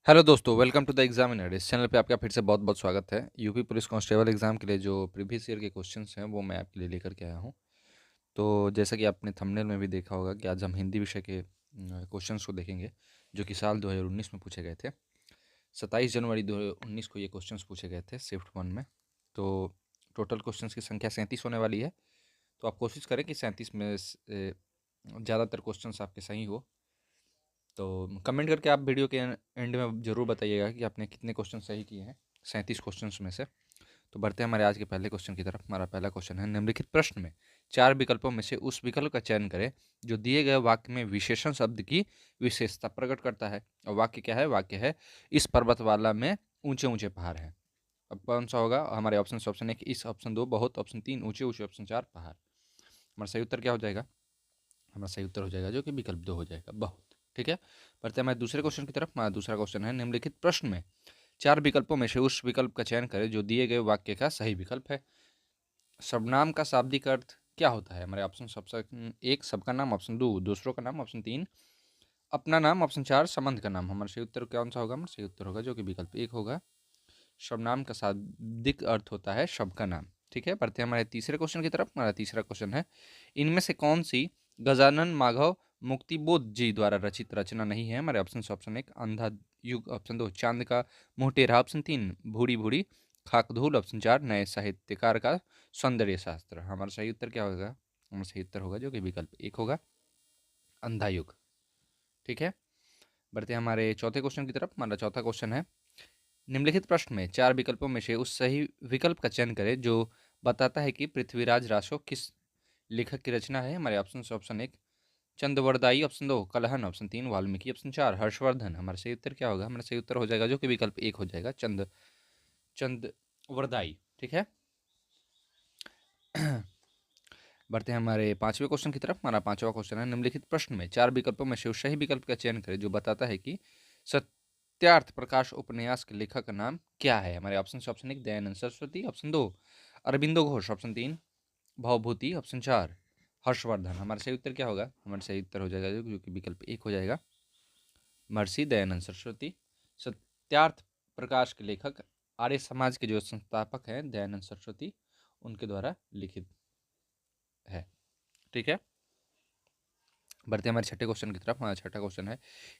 Hello दोस्तों, welcome to the examiner. इस channel पे आपका फिर से बहुत बहुत स्वागत है। यूपी पुलिस कांस्टेबल एग्जाम के लिए जो प्रीवियस ईयर के क्वेश्चंस हैं वो मैं आपके लिए लेकर के आया हूँ। तो जैसा कि आपने थंबनेल में भी देखा होगा कि आज हम हिंदी विषय के क्वेश्चंस को देखेंगे, जो कि साल 2019 में पूछे गए थे। 27 जनवरी 2019 को ये क्वेश्चंस पूछे गए थे शिफ्ट 1 में। तो टोटल क्वेश्चंस की संख्या 37 होने वाली है। तो आप कोशिश करें कि 37 में से ज़्यादातर क्वेश्चंस आपके सही हो। तो कमेंट करके आप वीडियो के एंड में ज़रूर बताइएगा कि आपने कितने क्वेश्चन सही किए हैं 37 क्वेश्चंस में से। तो बढ़ते हैं हमारे आज के पहले क्वेश्चन की तरफ। हमारा पहला क्वेश्चन है, निम्नलिखित प्रश्न में 4 विकल्पों में से उस विकल्प का चयन करें जो दिए गए वाक्य में विशेषण शब्द की विशेषता प्रकट करता है। और वाक्य क्या है? वाक्य है, इस पर्वतमाला में ऊंचे ऊंचे पहाड़ हैं। अब कौन सा होगा? हमारे ऑप्शन, ऑप्शन 1 इस, ऑप्शन 2 बहुत, ऑप्शन 3 ऊंचे ऊंचे, ऑप्शन 4 पहाड़। हमारा सही उत्तर क्या हो जाएगा? हमारा सही उत्तर हो जाएगा जो कि विकल्प 2 हो जाएगा, बहुत। ठीक है, बढ़ते हैं हमारे दूसरे क्वेश्चन की तरफ। हमारा दूसरा क्वेश्चन है, निम्नलिखित प्रश्न में 4 विकल्पों में से उस विकल्प का चयन करें जो दिए गए वाक्य का सही विकल्प है। सर्वनाम का शाब्दिक अर्थ क्या होता है? हमारे ऑप्शन, ऑप्शन 1 सबका नाम, ऑप्शन 2 दूसरों का नाम, ऑप्शन 3 अपना नाम, ऑप्शन 4 संबंध का नाम। हमारा सही उत्तर कौन सा होगा? हमारा सही उत्तर होगा जो कि विकल्प 1 होगा। सर्वनाम का शाब्दिक अर्थ होता है सबका नाम। ठीक है, बढ़ते हैं हमारे तीसरे क्वेश्चन की तरफ। हमारा तीसरा क्वेश्चन है, इनमें से कौन सी गजानन माधव मुक्तिबोध जी द्वारा रचित रचना नहीं है? हमारे ऑप्शन, ऑप्शन 1 अंधा युग, ऑप्शन 2 चांद का मुंह टेढ़ा, ऑप्शन 3 भूरी भूरी खाकधूल, ऑप्शन 4 नए साहित्यकार का सौंदर्य शास्त्र। हमारा सही उत्तर क्या होगा? हमारा सही उत्तर होगा जो कि विकल्प 1 होगा, अंधा युग। ठीक है, बढ़ते हैं हमारे चौथे क्वेश्चन की तरफ। हमारा चौथा क्वेश्चन है, निम्नलिखित प्रश्न में 4 विकल्पों में से उस सही विकल्प का चयन करें जो बताता है कि पृथ्वीराज रासो किस लेखक की रचना है। हमारे option, option 1 Chand Bardai, option 2 Kalhana, option 3 Valmiki, option 4 Harshvardhan. हमारा सही उत्तर क्या होगा? हमारा सही उत्तर हो जाएगा जो कि विकल्प 1 हो जाएगा, चंद्रवरदाई। ठीक है, बढ़ते हैं हमारे पांचवें क्वेश्चन की तरफ। हमारा पांचवा क्वेश्चन है, निम्नलिखित प्रश्न में 4 विकल्पों में से उस सही विकल्प का चयन करें जो बताता है कि सत्यार्थ प्रकाश उपन्यास के लेखक का नाम क्या है। हमारे option, option 1 Dayanand Saraswati, option 2 Aurobindo Ghosh, option 3 Bhavabhuti, option 4 Harshvardhan. हमारा सही उत्तर क्या होगा? हमारा सही उत्तर हो जाएगा जो कि विकल्प 1 हो जाएगा, महर्षि दयानंद सरस्वती। सत्यार्थ प्रकाश के लेखक आर्य समाज के जो संस्थापक हैं दयानंद सरस्वती, उनके द्वारा लिखित है। ठीक है, बढ़ते हैं हमारे छठे क्वेश्चन की तरफ। हमारा छठा क्वेश्चन है,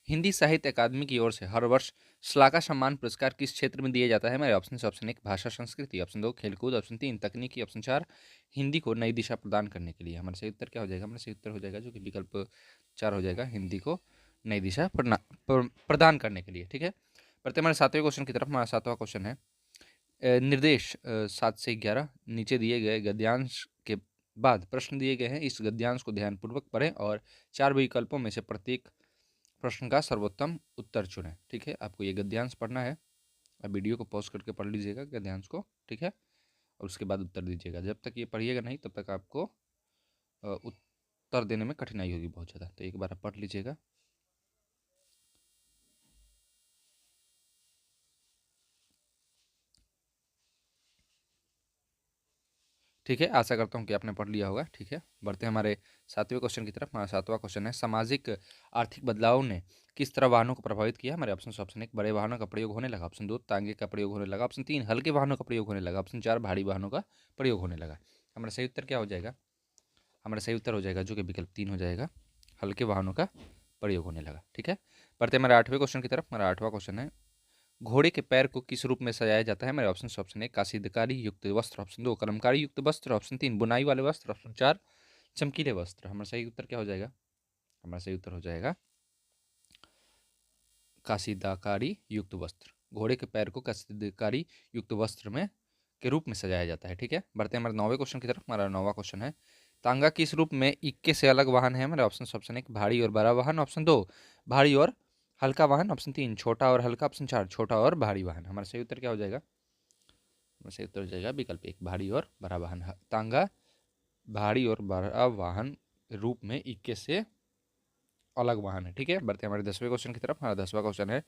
हिंदी साहित्य अकादमी की ओर से हर वर्ष श्लाघा सम्मान पुरस्कार किस क्षेत्र में दिए जाता है? हमारे ऑप्शन, ऑप्शन 1 भाषा संस्कृति, ऑप्शन 2 खेलकूद, ऑप्शन 3 तकनीकी, ऑप्शन 4 हिंदी को नई दिशा प्रदान करने के लिए। हमारा सही उत्तर क्या हो जाएगा? हमारा सही उत्तर हो जाएगा जो कि विकल्प 4 हो जाएगा, हिंदी को नई दिशा प्रदान करने के लिए। ठीक है, बढ़ते हमारे सातवें क्वेश्चन की तरफ। हमारा सातवां क्वेश्चन है, निर्देश 7 से 11 नीचे दिए गए गद्यांश के बाद प्रश्न दिए गए हैं, इस गद्यांश को ध्यानपूर्वक पढ़ें और 4 विकल्पों में से प्रत्येक प्रश्न का सर्वोत्तम उत्तर चुनें। ठीक है, आपको ये गद्यांश पढ़ना है। आप वीडियो को पॉज करके पढ़ लीजिएगा गद्यांश को। ठीक है, और उसके बाद उत्तर दीजिएगा। जब तक ये पढ़िएगा नहीं तब तक आपको उत्तर देने में कठिनाई होगी बहुत ज़्यादा। तो एक बार आप पढ़ लीजिएगा। ठीक है, आशा करता हूँ कि आपने पढ़ लिया होगा। ठीक है, बढ़ते हैं हमारे सातवें क्वेश्चन की तरफ। हमारा सातवां क्वेश्चन है, सामाजिक आर्थिक बदलाव ने किस तरह वाहनों को प्रभावित किया? हमारे ऑप्शन, ऑप्शन 1 बड़े वाहनों का प्रयोग होने लगा, ऑप्शन 2 तांगे का प्रयोग होने लगा, ऑप्शन 3 हल्के वाहनों का प्रयोग होने लगा, ऑप्शन 4 भारी वाहनों का प्रयोग होने लगा। हमारा सही उत्तर क्या हो जाएगा? हमारा सही उत्तर हो जाएगा जो कि विकल्प 3 हो जाएगा, हल्के वाहनों का प्रयोग होने लगा। ठीक है, बढ़ते हैं हमारे आठवें क्वेश्चन की तरफ। हमारा आठवां क्वेश्चन है, घोड़े के पैर को किस रूप में सजाया जाता है? हमारे ऑप्शन, ऑप्शन 1 कासीदकारी युक्त वस्त्र, ऑप्शन 2 कलमकारी युक्त वस्त्र, ऑप्शन 3 बुनाई वाले वस्त्र, ऑप्शन 4 चमकीले वस्त्र। हमारा सही उत्तर क्या हो जाएगा? हमारा सही उत्तर हो जाएगा कासीदाकारी युक्त वस्त्र। घोड़े के पैर को कासीदकारी युक्त वस्त्र में के रूप में सजाया जाता है। ठीक है, बढ़ते हैं हमारे नौवें क्वेश्चन की तरफ। हमारा नौवां क्वेश्चन है, तांगा किस रूप में इक्के से अलग वाहन है? हमारे ऑप्शन, ऑप्शन 1 भारी और बड़ा वाहन, ऑप्शन 2 भारी और हल्का वाहन, ऑप्शन 3 छोटा और हल्का, ऑप्शन 4 छोटा और भारी वाहन। हमारा सही उत्तर क्या हो जाएगा? हमारा सही उत्तर हो जाएगा विकल्प 1 भारी और बड़ा वाहन। तांगा भारी और बड़ा वाहन रूप में इक्के से अलग वाहन है। ठीक है, बढ़ते हैं हमारे 10वें क्वेश्चन की तरफ। हमारा 10वां क्वेश्चन है,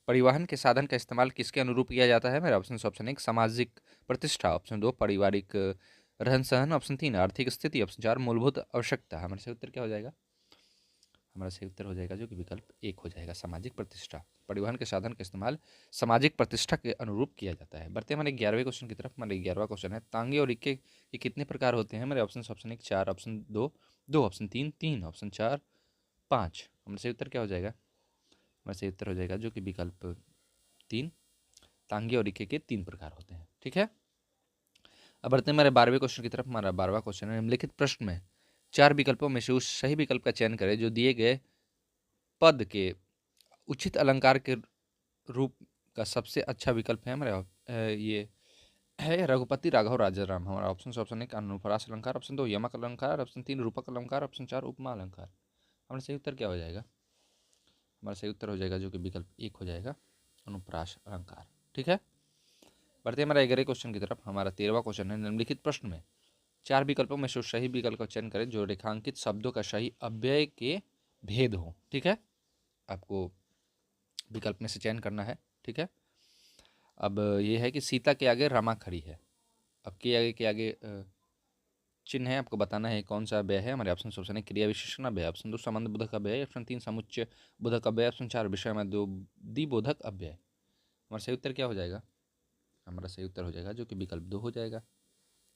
परिवहन के साधन का इस्तेमाल किसके अनुरूप किया जाता है? मेरा ऑप्शन, ऑप्शन 1 सामाजिक प्रतिष्ठा, ऑप्शन 2 पारिवारिक रहन सहन, ऑप्शन 3 आर्थिक स्थिति, ऑप्शन 4 मूलभूत आवश्यकता। हमारे सही उत्तर क्या हो जाएगा? हमारा सही उत्तर हो जाएगा जो कि विकल्प एक हो जाएगा, सामाजिक प्रतिष्ठा। परिवहन के साधन का इस्तेमाल सामाजिक प्रतिष्ठा के अनुरूप किया जाता है। बढ़ते हैं हमारे 11वें क्वेश्चन की तरफ। हमारे 11वां क्वेश्चन है, तांगे और इक्के के कितने प्रकार होते हैं? हमारे ऑप्शन ऑप्शन एक, 4, ऑप्शन दो, 2, ऑप्शन तीन, 3, ऑप्शन 4, 5। हमारा सही उत्तर क्या हो जाएगा? हमारा सही उत्तर हो जाएगा जो कि विकल्प 3, तांगे और इक्के के 3 प्रकार होते हैं। ठीक है, अब बढ़ते हैं हमारे 12वें क्वेश्चन की तरफ। हमारा 12वां क्वेश्चन है, निम्नलिखित प्रश्न में 4 विकल्पों में से उस सही विकल्प का चयन करें जो दिए गए पद के उचित अलंकार के रूप का सबसे अच्छा विकल्प है। हमारे ये है रघुपति राघव राजाराम। हमारा ऑप्शन ऑप्शन एक, अनुप्रास अलंकार, ऑप्शन दो यमक अलंकार, ऑप्शन तीन रूपक अलंकार, ऑप्शन चार उपमा अलंकार। हमारा सही उत्तर क्या हो जाएगा? हमारा सही उत्तर हो जाएगा जो कि विकल्प एक हो जाएगा, अनुप्रास अलंकार। ठीक है, बढ़ते हैं हमारा 11वें क्वेश्चन की तरफ। हमारा 13वां क्वेश्चन है, निम्नलिखित प्रश्न में 4 विकल्पों में से सही विकल्प का चयन करें जो रेखांकित शब्दों का सही अव्यय के भेद हो। ठीक है, आपको विकल्प में से चयन करना है। ठीक है, अब ये है कि सीता के आगे रमा खड़ी है। अब के आगे चिन्ह है, आपको बताना है कौन सा अव्यय है। हमारे ऑप्शन ऑप्शन है क्रिया विशेषण अव्यय, ऑप्शन दो संबंध बोधक अव्यय, ऑप्शन तीन समुच्चय बोधक अव्यय, ऑप्शन चार विषय में दो दी बोधक अव्यय। हमारा सही उत्तर क्या हो जाएगा? हमारा सही उत्तर हो जाएगा जो कि विकल्प दो हो जाएगा,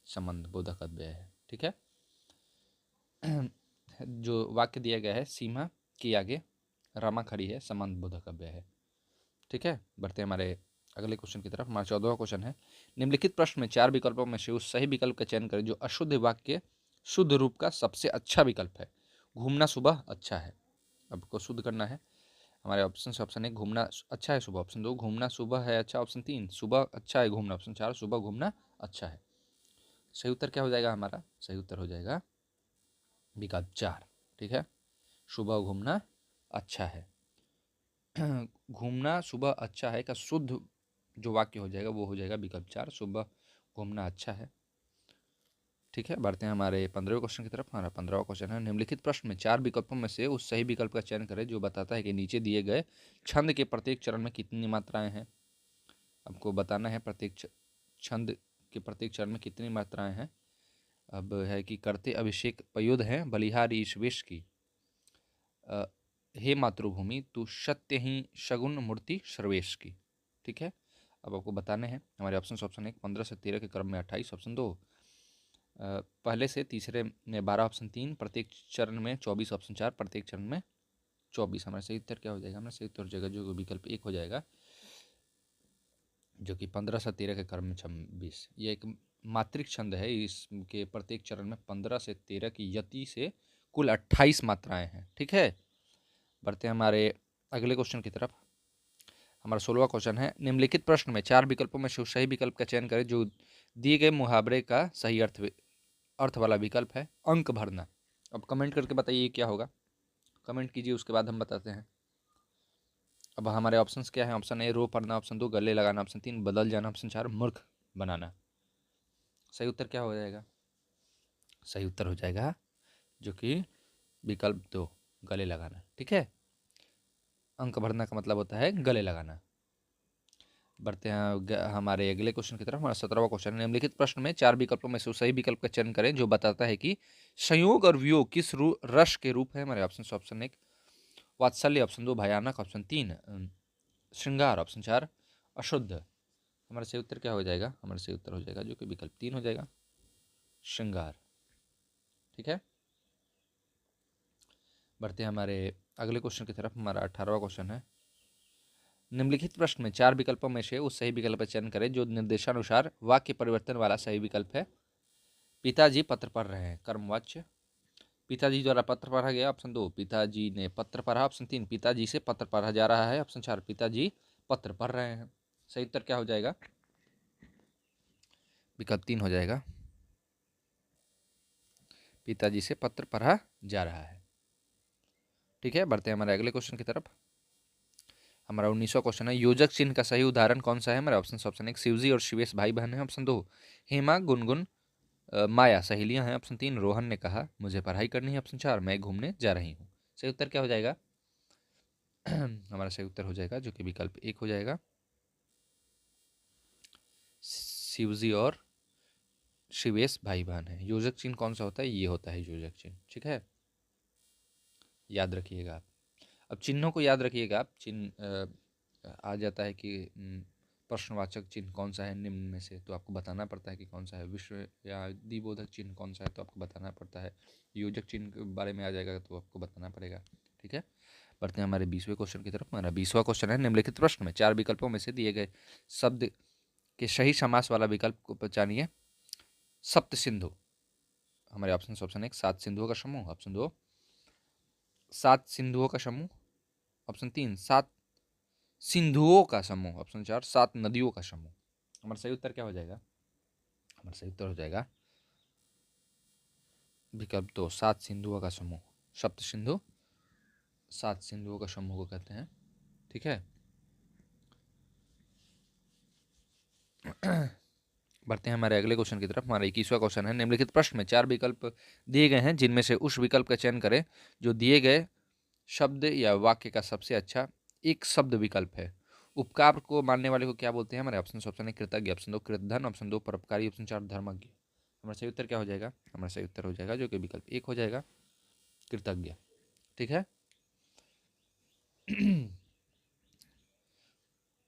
संबंध बोधक अव्यय है। ठीक है, जो वाक्य दिया गया है, सीमा के आगे रमा खड़ी है, संबंध बोधक अव्यय है। ठीक है, बढ़ते हैं हमारे अगले क्वेश्चन की तरफ। हमारा 14वां क्वेश्चन है, निम्नलिखित प्रश्न में 4 विकल्पों में से उस सही विकल्प का चयन करें जो अशुद्ध वाक्य शुद्ध रूप का सबसे अच्छा विकल्प है। घूमना सुबह अच्छा है, आपको शुद्ध करना है। हमारे ऑप्शन से ऑप्शन एक, घूमना अच्छा है सुबह, ऑप्शन दो घूमना सुबह है अच्छा, ऑप्शन तीन सुबह अच्छा है घूमना, ऑप्शन चार सुबह घूमना अच्छा है। सही उत्तर क्या हो जाएगा? हमारा सही उत्तर हो जाएगा विकल्प चार। ठीक है, सुबह घूमना अच्छा है। घूमना सुबह अच्छा है का शुद्ध जो वाक्य हो जाएगा वो हो जाएगा विकल्प चार, सुबह घूमना अच्छा है। ठीक है, बढ़ते हैं हमारे 15वें क्वेश्चन की तरफ। हमारा 15वां क्वेश्चन है, निम्नलिखित प्रश्न में 4 विकल्पों में से उस सही विकल्प का चयन करें जो बताता है कि नीचे दिए गए छंद के प्रत्येक चरण में कितनी मात्राएं हैं। आपको बताना है प्रत्येक छंद के प्रत्येक चरण में कितनी मात्राएं हैं। अब है कि करते अभिषेक पयोध है बलिहारी ईश्वेश की, हे मातृभूमि तू सत्य ही शगुन मूर्ति सर्वेश की। ठीक है, अब आपको बताने हैं। हमारे ऑप्शन ऑप्शन एक, 15 से 13 के क्रम में 28, ऑप्शन दो पहले से तीसरे में 12, ऑप्शन तीन प्रत्येक चरण में 24, ऑप्शन चार प्रत्येक चरण में 24। हमारा सही उत्तर क्या हो जाएगा? हमारा सही उत्तर हो जाएगा जो विकल्प एक हो जाएगा, जो कि 15 से 13 के क्रम में 26। ये एक मात्रिक छंद है, इसके प्रत्येक चरण में 15 से 13 की यति से कुल 28 मात्राएं हैं। ठीक है, बढ़ते हैं हमारे अगले क्वेश्चन की तरफ। हमारा 16वां क्वेश्चन है, निम्नलिखित प्रश्न में 4 विकल्पों में से सही विकल्प का चयन करें जो दिए गए मुहावरे का सही अर्थ वाला विकल्प है। अंक भरना। अब कमेंट करके बताइए क्या होगा, कमेंट कीजिए, उसके बाद हम बताते हैं। अब हमारे ऑप्शंस क्या हैं? ऑप्शन ए रो पढ़ना, ऑप्शन दो गले लगाना, ऑप्शन तीन बदल जाना, ऑप्शन चार मूर्ख बनाना। सही उत्तर क्या हो जाएगा? सही उत्तर हो जाएगा जो कि विकल्प दो, गले लगाना। ठीक है, अंक भरना का मतलब होता है गले लगाना। बढ़ते हैं हमारे अगले क्वेश्चन की तरफ। हमारा 17वां क्वेश्चन है, निम्नलिखित प्रश्न में 4 विकल्पों में से सही विकल्प का चयन करें जो बताता है कि संयोग और वियोग किस रस के रूप है। हमारे ऑप्शन ऑप्शन एक वात्सल्य, ऑप्शन दो भयानक, ऑप्शन तीन श्रृंगार, ऑप्शन चार अशुद्ध। हमारा सही उत्तर क्या हो जाएगा? हमारा सही उत्तर हो जाएगा जो कि विकल्प तीन हो जाएगा, श्रृंगार। ठीक है, बढ़ते हैं हमारे अगले क्वेश्चन की तरफ। हमारा 18वां क्वेश्चन है, निम्नलिखित प्रश्न में 4 विकल्पों में से उस सही विकल्प का चयन करें जो निर्देशानुसार वाक्य परिवर्तन वाला सही विकल्प है। पिताजी पत्र पढ़ रहे हैं, कर्मवाच्य। पिताजी द्वारा पत्र पढ़ा गया, ऑप्शन दो पिताजी ने पत्र पढ़ा, ऑप्शन तीन पिताजी से पत्र पढ़ा जा रहा है, ऑप्शन चार पिताजी पत्र पढ़ रहे हैं। सही उत्तर क्या हो जाएगा? विकल्प तीन हो जाएगा, पिताजी से पत्र पढ़ा जा रहा है। ठीक है, बढ़ते हैं हमारे अगले क्वेश्चन की तरफ। हमारा 19वां क्वेश्चन है, योजक चिन्ह का सही उदाहरण कौन सा है। हमारे ऑप्शन ऑप्शन एक शिवजी और शिवेश भाई बहन है, ऑप्शन दो हेमा गुनगुन माया सहेलियां हैं, ऑप्शन तीन रोहन ने कहा मुझे पढ़ाई करनी है, ऑप्शन चार मैं घूमने जा रही हूँ। सही उत्तर क्या हो जाएगा? हमारा सही उत्तर हो जाएगा जो कि विकल्प एक हो जाएगा, शिवजी और शिवेश भाई बहन है। योजक चिन्ह कौन सा होता है? ये होता है योजक चिन्ह। ठीक है, याद रखिएगा आप। अब चिन्हों को याद रखिएगा आप। चिन्ह आ जाता है कि प्रश्नवाचक चिन्ह कौन सा है निम्न में से, तो आपको बताना पड़ता है कि कौन सा है। विश्व या दिबोधक चिन्ह कौन सा है, तो आपको बताना पड़ता है। योजक चिन्ह के बारे में आ जाएगा तो आपको बताना पड़ेगा। ठीक है, बढ़ते हैं हमारे 20वें क्वेश्चन की तरफ। हमारा 20वां क्वेश्चन है, निम्नलिखित प्रश्न में 4 विकल्पों में से दिए गए शब्द के सही समास वाला विकल्प को पहचानिए। सप्त सिंधु। हमारे ऑप्शन 1 7 सिंधुओं का समूह, ऑप्शन 2 7 सिंधुओं का समूह, ऑप्शन 3 7 सिंधुओं का समूह, ऑप्शन 4 7 नदियों का समूह। हमारा सही उत्तर क्या हो जाएगा? हमारा सही उत्तर हो जाएगा विकल्प 2 7 सिंधुओं का समूह। सप्त सिंधु 7 सिंधुओं का समूह को कहते हैं। ठीक है, बढ़ते हैं हमारे अगले क्वेश्चन की तरफ। हमारा 21वां क्वेश्चन है, निम्नलिखित प्रश्न में 4 विकल्प दिए गए हैं, जिनमें से उस विकल्प का चयन करें जो दिए गए शब्द या वाक्य का सबसे अच्छा एक शब्द विकल्प है। उपकार को मानने वाले को क्या बोलते हैं? हमारे ऑप्शन 1 कृतज्ञ, ऑप्शन 2 कृतधन, ऑप्शन 2 परोपकारी, ऑप्शन 4 धर्मज्ञ। हमारा सही उत्तर क्या हो जाएगा? हमारा सही उत्तर हो जाएगा जो कि विकल्प 1 हो जाएगा, कृतज्ञ। ठीक है,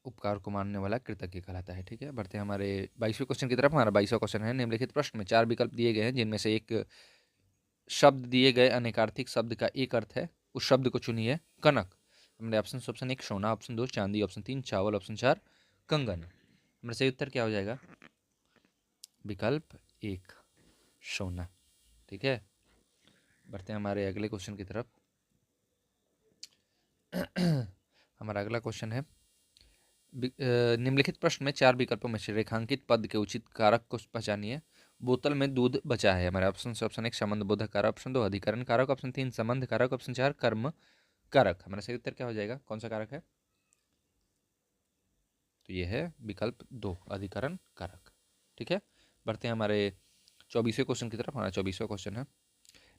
उपकार को मानने वाला कृतज्ञ कहलाता है। ठीक है, बढ़ते हैं हमारे 22वें क्वेश्चन की तरफ। हमारा 22वां क्वेश्चन है, निम्नलिखित प्रश्न में 4 विकल्प दिए गए हैं, जिनमें से एक शब्द दिए गए अनेकार्थक शब्द का एक अर्थ है। उस शब्द को चुनिए। कनक। हमारे ऑप्शन 1 सोना, ऑप्शन 2 चांदी, ऑप्शन 3 चावल, ऑप्शन 4 कंगन। हमारा सही उत्तर क्या हो जाएगा? विकल्प 1 सोना। ठीक है, बढ़ते हैं हमारे अगले क्वेश्चन की तरफ। हमारा अगला क्वेश्चन है, निम्नलिखित प्रश्न में 4 विकल्पों में से रेखांकित पद के उचित कारक को पहचानिए। बोतल में दूध बचा है। हमारे ऑप्शन 1 संबंध बोधक कारक, ऑप्शन 2 अधिकरण कारक, ऑप्शन 3 संबंध कारक, ऑप्शन 4 कर्म कारक। हमारा सही उत्तर क्या हो जाएगा? कौन सा कारक है? तो ये है विकल्प 2 अधिकरण कारक। ठीक है, बढ़ते हैं हमारे 24वें क्वेश्चन की तरफ। हमारा 24वां क्वेश्चन है,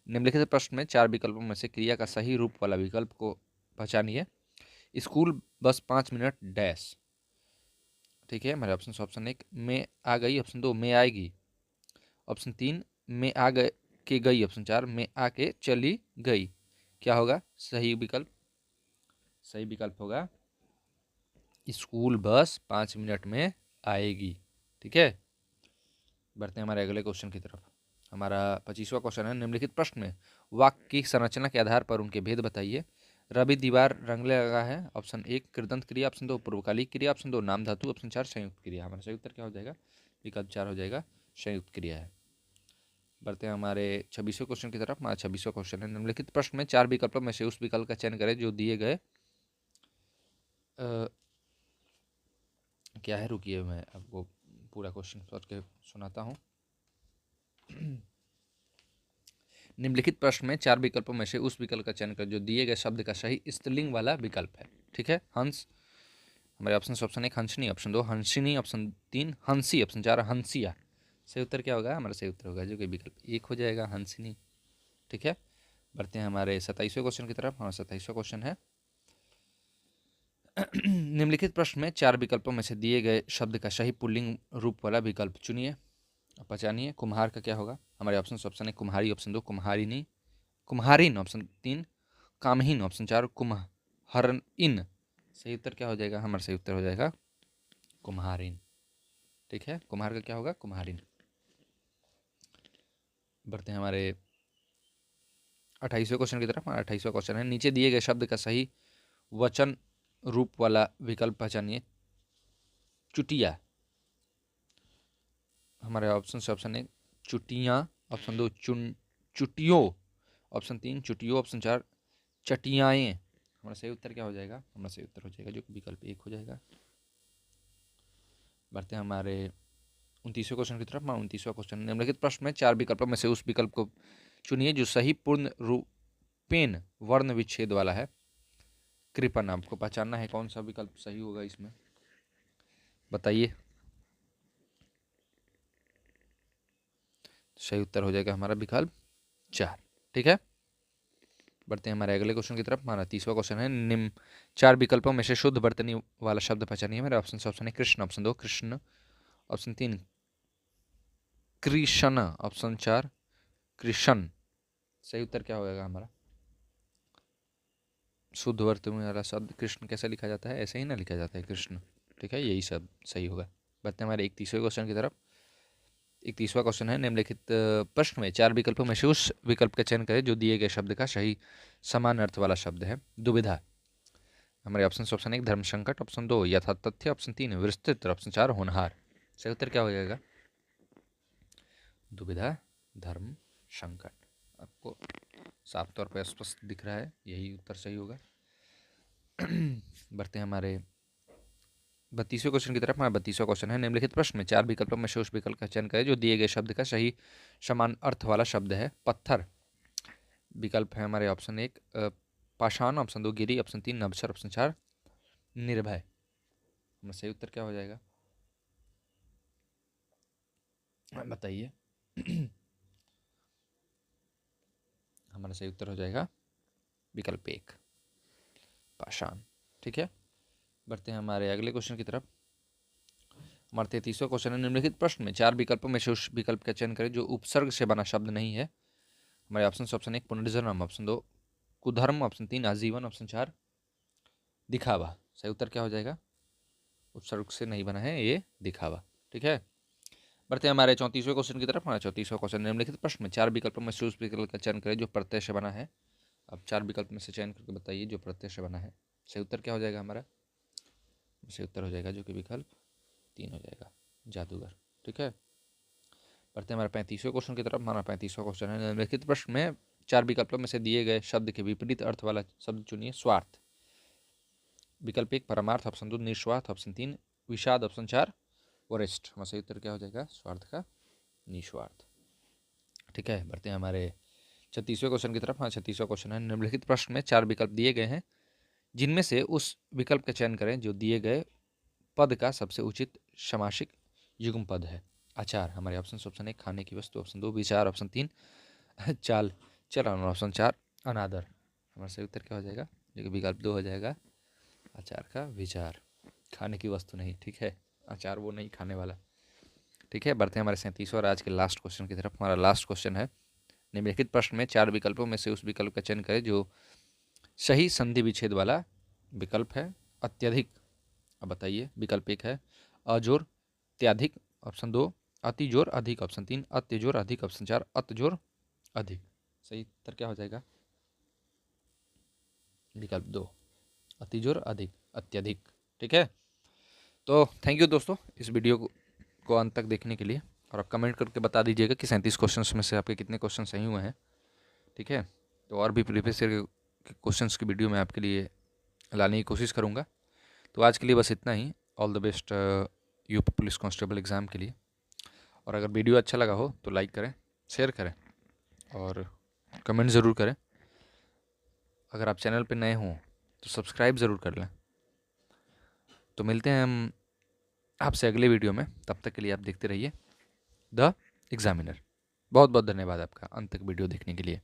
निम्नलिखित प्रश्न में 4 विकल्पों में से क्रिया का सही रूप वाला विकल्प को पहचानिए। School bus 5 minute dash. ठीक है, हमारे ऑप्शन 1 में आ गई, ऑप्शन 2 में आएगी, ऑप्शन 3 में आ गए के गई, ऑप्शन 4 में आके चली गई। क्या होगा सही विकल्प? सही विकल्प होगा स्कूल बस 5 मिनट में आएगी। ठीक है, बढ़ते हैं हमारे अगले क्वेश्चन की तरफ। हमारा 25वां क्वेश्चन है, निम्नलिखित प्रश्न में वाक्य की संरचना के आधार पर उनके भेद बताइए। रवि दीवार रंगले लगा है। ऑप्शन 1 कृदंत क्रिया, ऑप्शन 2 पूर्वकालिक क्रिया, ऑप्शन 2 नाम धातु, ऑप्शन 4 संयुक्त क्रिया। हमारा सही उत्तर क्या हो जाएगा? विकल्प 4 हो जाएगा, संयुक्त क्रिया है। बढ़ते हैं हमारे 26वें क्वेश्चन की तरफ। हमारा 26वां क्वेश्चन है, निम्नलिखित प्रश्न में 4 विकल्पों में से उस विकल्प का चयन करें जो दिए गए क्या है, रुकिए मैं आपको पूरा क्वेश्चन सोच के सुनाता हूँ। निम्नलिखित प्रश्न में 4 विकल्पों में से उस विकल्प का चयन करें जो दिए गए शब्द का सही स्त्रीलिंग वाला विकल्प है। ठीक है, हंस। हमारे ऑप्शन 1 हंसनी, ऑप्शन 2 हंसिनी, ऑप्शन 3 हंसी, ऑप्शन 4 हंसिया। सही उत्तर क्या होगा? हमारा सही उत्तर होगा जो कि विकल्प 1 हो जाएगा, हंसिनी। ठीक है, बढ़ते हैं हमारे 27वें क्वेश्चन की तरफ। हमारा 27वां क्वेश्चन है, निम्नलिखित प्रश्न में 4 विकल्पों में से दिए गए शब्द का सही पुल्लिंग रूप वाला विकल्प चुनिए, पहचानिए। कुम्हार का क्या होगा? हमारे ऑप्शन 1 कुम्हारी, ऑप्शन 2 कुम्हारिनी, कुम्हारिन, ऑप्शन 3 कामहीन, ऑप्शन 4 कुम्हरइन। सही उत्तर क्या हो जाएगा? हमारा सही उत्तर हो जाएगा कुम्हारिन। ठीक है, कुम्हार का क्या होगा? कुम्हारिन। बढ़ते हैं हमारे 28वें क्वेश्चन की तरफ। हमारा 28वां क्वेश्चन है, नीचे दिए गए शब्द का सही वचन रूप वाला विकल्प पहचानिए। चुटिया। हमारे ऑप्शन 1 चुटियाँ, ऑप्शन 2 चुटियों, ऑप्शन 3 चुटियों, ऑप्शन 4 चटियाएँ। हमारा सही उत्तर क्या हो जाएगा? हमारा सही उत्तर हो जाएगा जो कि विकल्प 1 हो जाएगा। बढ़ते हैं हमारे 29वें क्वेश्चन की तरफ। 29वां क्वेश्चन, निम्नलिखित प्रश्न में 4 विकल्पों में से उस विकल्प को चुनिए जो सही पूर्ण रूपेण वर्ण विच्छेद वाला है। कृपण। आपको पहचानना है कौन सा विकल्प सही होगा इसमें, बताइए। सही उत्तर हो जाएगा हमारा विकल्प 4। ठीक है, बढ़ते हैं हमारे अगले क्वेश्चन की तरफ। हमारा 30वां क्वेश्चन है, निम्न 4 विकल्पों में से शुद्ध वर्तनी वाला शब्द पहचानिए। मेरा option 1 Krishna, option 2 Krishna, option 3 Krishna, option 4 Krishna. सही उत्तर क्या होगा हमारा? शुद्ध वर्त में वाला शब्द कृष्ण कैसे लिखा जाता है, ऐसे ही ना लिखा जाता है कृष्ण, ठीक है, यही सब सही होगा। बढ़ते हैं हमारे 31वें क्वेश्चन की तरफ। 31वां क्वेश्चन है, निम्नलिखित प्रश्न में 4 विकल्पों में से उस विकल्प का चयन करें जो दिए गए शब्द का सही समान अर्थ वाला शब्द है। दुविधा। हमारे ऑप्शन 1 धर्म संकट, ऑप्शन 2 यथा तथ्य, ऑप्शन 3 विस्तृत, ऑप्शन 4 होनहार। सही उत्तर क्या हो जाएगा? दुविधा, धर्म संकट। आपको साफ तौर पर स्पष्ट दिख रहा है, यही उत्तर सही होगा। बढ़ते हैं हमारे 32वें क्वेश्चन की तरफ। हमारा 32वां क्वेश्चन है, निम्नलिखित प्रश्न में 4 विकल्पों में से उस विकल्प का चयन करें जो दिए गए शब्द का सही समान अर्थ वाला शब्द है। पत्थर। विकल्प है हमारे ऑप्शन 1 पाषाण, ऑप्शन 2 गिरी, ऑप्शन 3 अवसर, ऑप्शन 4 निर्भय। हमारा सही उत्तर क्या हो जाएगा, बताइए। हमारा सही उत्तर हो जाएगा विकल्प 1 पाषाण, ठीक है। बढ़ते हैं हमारे अगले क्वेश्चन की तरफ। हमारा 33वां क्वेश्चन है, निम्नलिखित प्रश्न में 4 विकल्पों में से उस विकल्प का चयन करें जो उपसर्ग से बना शब्द नहीं है। हमारे ऑप्शन 1 पुनर्जन्म, ऑप्शन 2 कुधर्म, ऑप्शन 3 आजीवन, ऑप्शन 4 दिखावा। सही उत्तर क्या हो जाएगा? उपसर्ग से नहीं बना है ये, दिखावा, ठीक है। बढ़ते हैं हमारे 34वें क्वेश्चन की तरफ। हमारा 34वां क्वेश्चन, निम्नलिखित प्रश्न में 4 विकल्पों में से उस विकल्प का चयन करें जो प्रत्यय से बना है। अब 4 विकल्प में से चयन करके बताइए जो प्रत्यय से बना है। सही उत्तर क्या हो जाएगा हमारा? सही उत्तर हो जाएगा जो कि विकल्प 3 हो जाएगा, जादूगर, ठीक है। बढ़ते हैं हमारे 35वें क्वेश्चन की तरफ। हमारा 35वां क्वेश्चन है, निम्नलिखित प्रश्न में 4 विकल्पों में से दिए गए शब्द के विपरीत अर्थ वाला शब्द चुनिए। स्वार्थ। विकल्प 1 परमार्थ, ऑप्शन 2 निस्वार्थ, ऑप्शन 3 विषाद, ऑप्शन 4 वरिष्ठ। हमारा सही उत्तर क्या हो जाएगा? स्वार्थ का निस्वार्थ, ठीक है। बढ़ते हैं हमारे 36वें क्वेश्चन की तरफ। हाँ, 36वां क्वेश्चन है, निम्नलिखित प्रश्न में 4 विकल्प दिए गए हैं जिनमें से उस विकल्प का चयन करें जो दिए गए पद का सबसे उचित समासिक युग्म पद है। आचार। हमारे ऑप्शन 1 खाने की वस्तु, ऑप्शन 2 विचार, ऑप्शन 3 चाल चलन, ऑप्शन 4 अनादर। हमारा सही उत्तर क्या हो जाएगा? जो कि विकल्प 2 हो जाएगा, आचार का विचार, खाने की वस्तु नहीं, ठीक है। आचार वो नहीं खाने वाला, ठीक है। बढ़ते हैं हमारे 37वें और आज के लास्ट क्वेश्चन की तरफ। हमारा लास्ट क्वेश्चन है, निम्नलिखित प्रश्न में 4 विकल्पों में से उस विकल्प का चयन करें जो सही संधि विच्छेद वाला विकल्प है। अत्यधिक। अब बताइए, विकल्प 1 है अजोर त्याधिक, ऑप्शन 2 अति जोर अधिक, ऑप्शन 3 अति जोर अधिक, ऑप्शन 4 अत जोर अधिक। सही उत्तर क्या हो जाएगा? विकल्प 2 अति जोर अधिक, अत्यधिक, ठीक है। तो थैंक यू दोस्तों इस वीडियो को अंत तक देखने के लिए, और आप कमेंट करके बता दीजिएगा कि 37 क्वेश्चंस में से आपके कितने क्वेश्चन सही हुए हैं, ठीक है। तो और भी प्रीवियस ईयर के क्वेश्चंस की वीडियो मैं आपके लिए लाने की कोशिश करूँगा। तो आज के लिए बस इतना ही। All the best UP police constable exam के लिए। और अगर वीडियो अच्छा लगा हो तो लाइक करें, शेयर करें और कमेंट ज़रूर करें। अगर आप चैनल पर नए हों तो सब्सक्राइब ज़रूर कर लें। तो मिलते हैं हम आपसे अगले वीडियो में, तब तक के लिए आप देखते रहिए द एग्ज़ामिनर। बहुत बहुत धन्यवाद आपका अंत तक वीडियो देखने के लिए।